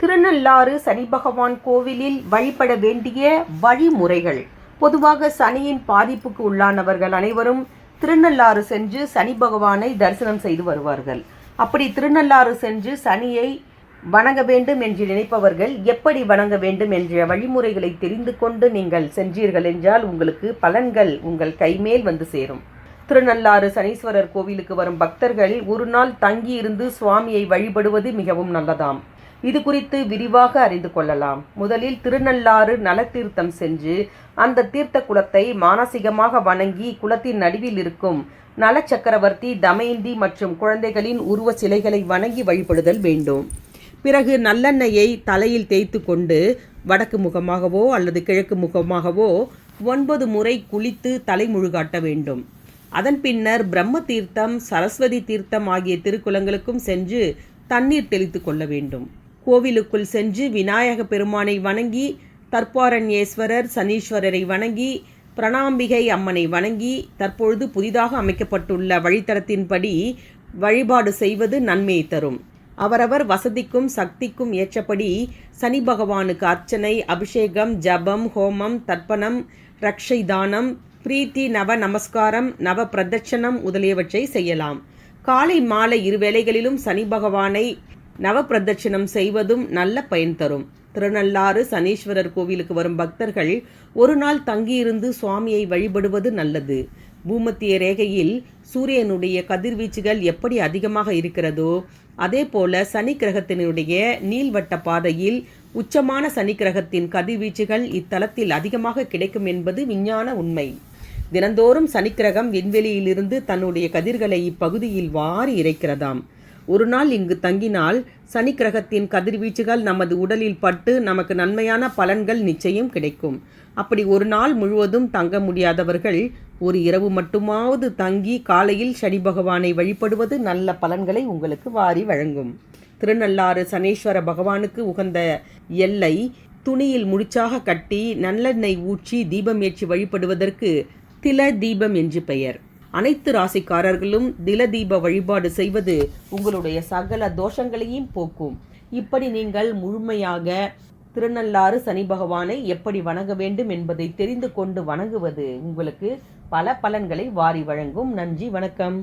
திருநள்ளாறு சனி பகவான் கோவிலில் வழிபட வேண்டிய வழிமுறைகள். பொதுவாக சனியின் பாதிப்புக்கு உள்ளானவர்கள் அனைவரும் திருநள்ளாறு சென்று சனி பகவானை தரிசனம் செய்து வருவார்கள். அப்படி திருநள்ளாறு சென்று சனியை வணங்க வேண்டும் என்று நினைப்பவர்கள் எப்படி வணங்க வேண்டும் என்ற வழிமுறைகளை தெரிந்து கொண்டு நீங்கள் சென்றீர்கள் என்றால் உங்களுக்கு பலன்கள் உங்கள் கைமேல் வந்து சேரும். திருநள்ளாறு சனீஸ்வரர் கோவிலுக்கு வரும் பக்தர்கள் ஒரு நாள் தங்கி இருந்து சுவாமியை வழிபடுவது மிகவும் நல்லதாம். இது குறித்து விரிவாக அறிந்து கொள்ளலாம். முதலில் திருநள்ளாறு நலத்தீர்த்தம் சென்று அந்த தீர்த்த குளத்தை மானசீகமாக வணங்கி குளத்தின் நடுவில் இருக்கும் நலச்சக்கரவர்த்தி, தமயந்தி மற்றும் குழந்தைகளின் உருவ சிலைகளை வணங்கி வழிபடுதல் வேண்டும். பிறகு நல்லெண்ணெயை தலையில் தேய்த்து கொண்டு வடக்கு முகமாகவோ அல்லது கிழக்கு முகமாகவோ 9 முறை குளித்து தலைமுழுகாட்ட வேண்டும். அதன் பின்னர் பிரம்ம தீர்த்தம், சரஸ்வதி தீர்த்தம் ஆகிய திருக்குளங்களுக்கும் சென்று தண்ணீர் தெளித்து கொள்ள வேண்டும். கோவிலுக்குள் சென்று விநாயக பெருமானை வணங்கி, தர்பாரண்யேஸ்வரர், சனீஸ்வரரை வணங்கி, பிரணாம்பிகை அம்மனை வணங்கி, தற்பொழுது புதிதாக அமைக்கப்பட்டுள்ள வழித்தடத்தின்படி வழிபாடு செய்வது நன்மையை தரும். அவரவர் வசதிக்கும் சக்திக்கும் ஏற்றபடி சனி பகவானுக்கு அர்ச்சனை, அபிஷேகம், ஜபம், ஹோமம், தர்ப்பணம், ரக்ஷை தானம், பிரீத்தி, நவ நமஸ்காரம், நவ பிரதட்சணம் முதலியவற்றை செய்யலாம். காலை மாலை இருவேளைகளிலும் சனி பகவானை நவ பிரதட்சணம் செய்வதும் நல்ல பயன் தரும். திருநள்ளாறு சனீஸ்வரர் கோவிலுக்கு வரும் பக்தர்கள் ஒரு நாள் தங்கியிருந்து சுவாமியை வழிபடுவது நல்லது. பூமத்திய ரேகையில் சூரியனுடைய கதிர்வீச்சுகள் எப்படி அதிகமாக இருக்கிறதோ அதே போல சனி கிரகத்தினுடைய நீள்வட்ட பாதையில் உச்சமான சனி கிரகத்தின் கதிர்வீச்சுகள் இத்தலத்தில் அதிகமாக கிடைக்கும் என்பது விஞ்ஞான உண்மை. தினந்தோறும் சனிக்கிரகம் விண்வெளியிலிருந்து தன்னுடைய கதிர்களை இப்பகுதியில் வாரி இறைக்கிறதாம். ஒரு நாள் இங்கு தங்கினால் சனி கிரகத்தின் கதிர்வீச்சுகள் நமது உடலில் பட்டு நமக்கு நன்மையான பலன்கள் நிச்சயம் கிடைக்கும். அப்படி ஒரு நாள் முழுவதும் தங்க முடியாதவர்கள் ஒரு இரவு மட்டுமாவது தங்கி காலையில் சனி பகவானை வழிபடுவது நல்ல பலன்களை உங்களுக்கு வாரி வழங்கும். திருநள்ளாறு சனீஸ்வர பகவானுக்கு உகந்த எல்லை துணியில் முடிச்சாக கட்டி நல்லெண்ணெய் ஊற்றி தீபம் ஏற்றி வழிபடுவதற்கு தில தீபம் என்று பெயர். அனைத்து ராசிக்காரர்களும் தில தீப வழிபாடு செய்வது உங்களுடைய சகல தோஷங்களையும் போக்கும். இப்படி நீங்கள் முழுமையாக திருநள்ளாறு சனி பகவானை எப்படி வணங்க வேண்டும் என்பதை தெரிந்து கொண்டு வணங்குவது உங்களுக்கு பல பலன்களை வாரி வழங்கும். நன்றி, வணக்கம்.